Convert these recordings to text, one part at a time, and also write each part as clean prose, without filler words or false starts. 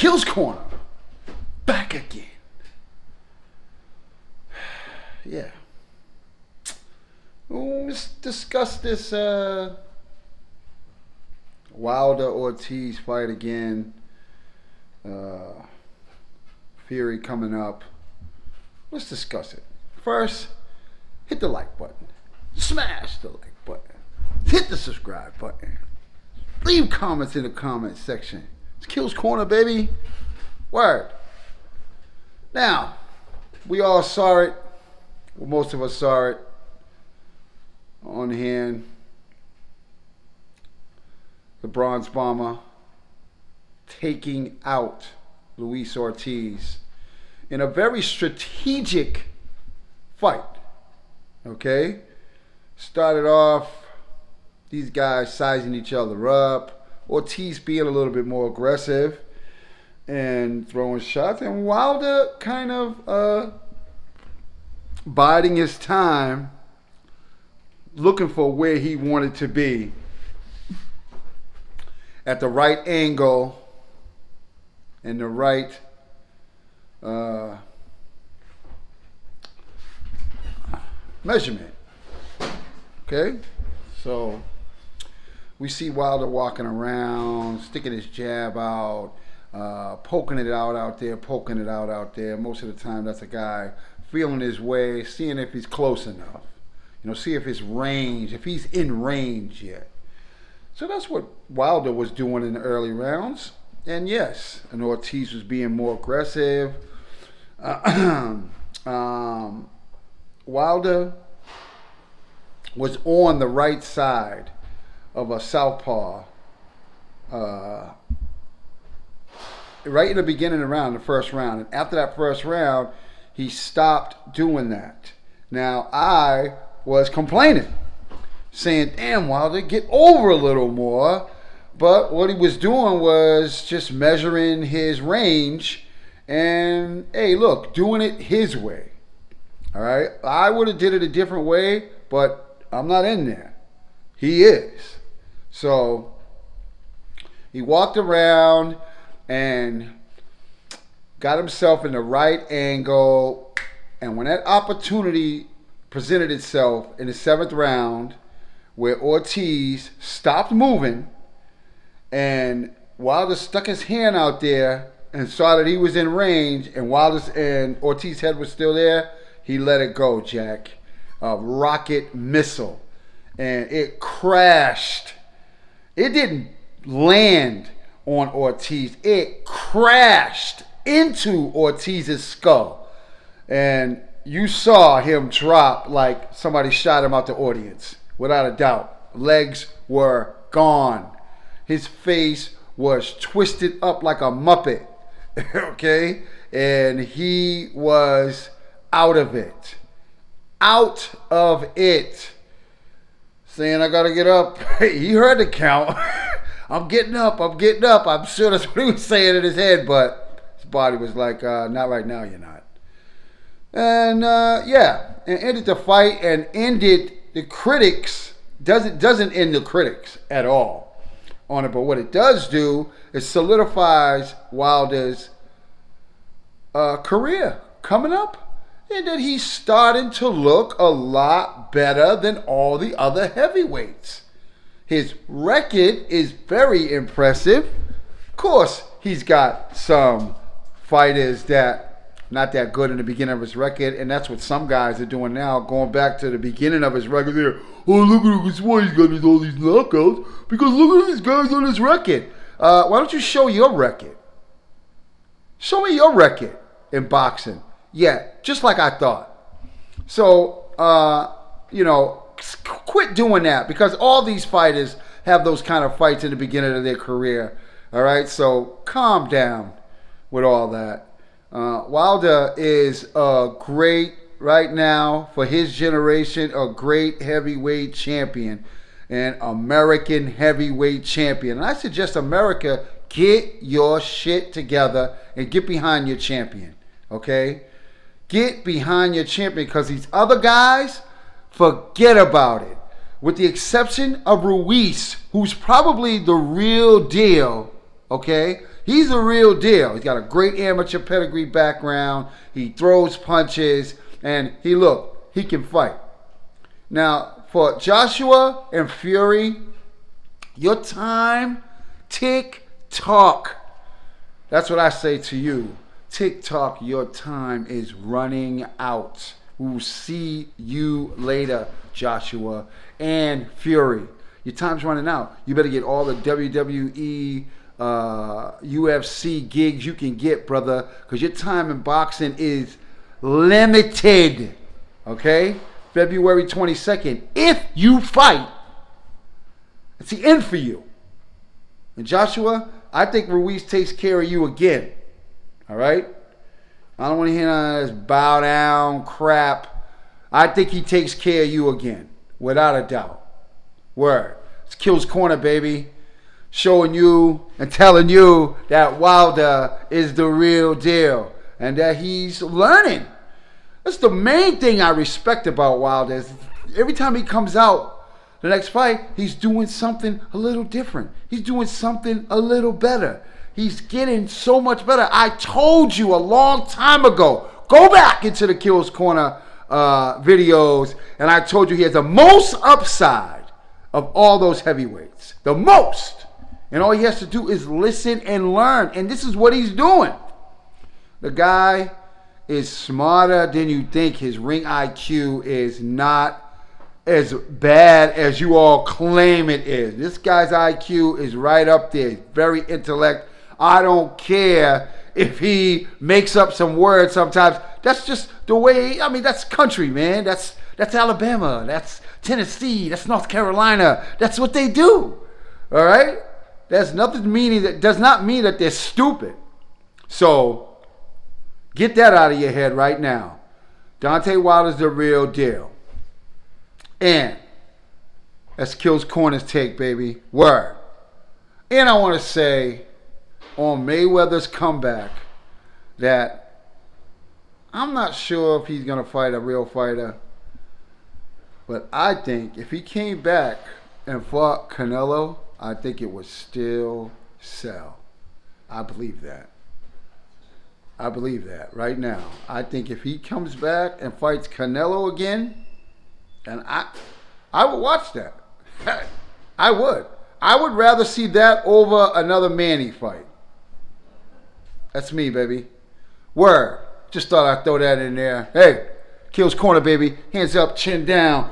Kills Corner. Back again. Yeah. Let's discuss this Wilder Ortiz fight again. Fury coming up. Let's discuss it. First, hit the like button. Smash the like button. Hit the subscribe button. Leave comments in the comment section. It's Kills Corner, baby. Word. Now, we all saw it. Well, most of us saw it on hand. The Bronze Bomber taking out Luis Ortiz in a very strategic fight. Okay? Started off, these guys sizing each other up. Ortiz being a little bit more aggressive and throwing shots. And Wilder kind of biding his time, looking for where he wanted to be at the right angle and the right measurement. Okay? So we see Wilder walking around, sticking his jab out, poking it out there, poking it out there. Most of the time that's a guy feeling his way, seeing if he's close enough. See if his range, if he's in range yet. So that's what Wilder was doing in the early rounds. And yes, and Ortiz was being more aggressive. Wilder was on the right side of a southpaw right in the beginning of the round, the first round. And after that first round, he stopped doing that. Now, I was complaining, saying, damn, Wilder, get over a little more. But what he was doing was just measuring his range and, hey, look, doing it his way. All right? I would have did it a different way, but I'm not in there. He is. So he walked around and got himself in the right angle. And when that opportunity presented itself in the 7th round, where Ortiz stopped moving and Wilder stuck his hand out there and saw that he was in range, and Ortiz's head was still there, he let it go, Jack. A rocket missile. And it crashed. It didn't land on Ortiz. It crashed into Ortiz's skull. And you saw him drop like somebody shot him out the audience, without a doubt. Legs were gone. His face was twisted up like a Muppet, okay? And he was out of it. Out of it. Saying, I got to get up. He heard the count. I'm getting up. I'm sure that's what he was saying in his head, but his body was like, not right now, you're not. And, and ended the fight and ended the critics. Doesn't end the critics at all on it, but what it does do is solidifies Wilder's career coming up, and that he's starting to look a lot better than all the other heavyweights. His record is very impressive. Of course, he's got some fighters that not that good in the beginning of his record, and that's what some guys are doing now, going back to the beginning of his record. They're, oh, look at this one, he's got all these knockouts, because look at these guys on his record. Why don't you show your record? Show me your record in boxing. Yeah, just like I thought. So, quit doing that, because all these fighters have those kind of fights in the beginning of their career. All right, so calm down with all that. Wilder is a great, right now, for his generation, a great heavyweight champion. An American heavyweight champion. And I suggest America, get your shit together and get behind your champion. Okay? Get behind your champion, because these other guys, forget about it. With the exception of Ruiz, who's probably the real deal, Okay? He's a real deal. He's got a great amateur pedigree background. He throws punches. And he can fight. Now, for Joshua and Fury, your time, tick-tock. That's what I say to you. Tick-tock, your time is running out. We'll see you later, Joshua and Fury. Your time's running out. You better get all the WWE, UFC gigs you can get, brother, because your time in boxing is limited. Okay? February 22nd. If you fight, it's the end for you. And Joshua, I think Ruiz takes care of you again. All right? I don't want to hear none of this bow down crap. I think he takes care of you again, without a doubt. Word. It's Kills Corner, baby. Showing you and telling you that Wilder is the real deal and that he's learning. That's the main thing I respect about Wilder. Is every time he comes out, the next fight, he's doing something a little different. He's doing something a little better. He's getting so much better. I told you a long time ago, go back into the Kills Corner videos, and I told you he has the most upside of all those heavyweights. The most. And all he has to do is listen and learn. And this is what he's doing. The guy is smarter than you think. His ring IQ is not as bad as you all claim it is. This guy's IQ is right up there. He's very intellect. I don't care if he makes up some words sometimes. That's just the way, that's country, man. That's Alabama. That's Tennessee. That's North Carolina. That's what they do. All right? There's nothing meaning that does not mean that they're stupid. So get that out of your head right now. Deontay Wilder's the real deal. And that's Kills Corner's take, baby. Word. And I want to say on Mayweather's comeback that I'm not sure if he's going to fight a real fighter. But I think if he came back and fought Canelo, I think it would still sell. I believe that. I believe that right now. I think if he comes back and fights Canelo again, and I would watch that. I would. I would rather see that over another Manny fight. That's me, baby. Word. Just thought I'd throw that in there. Hey, Kills Corner, baby. Hands up, chin down.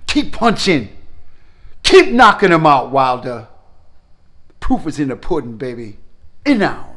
Keep punching. Keep knocking him out, Wilder. Proof is in the pudding, baby. And now.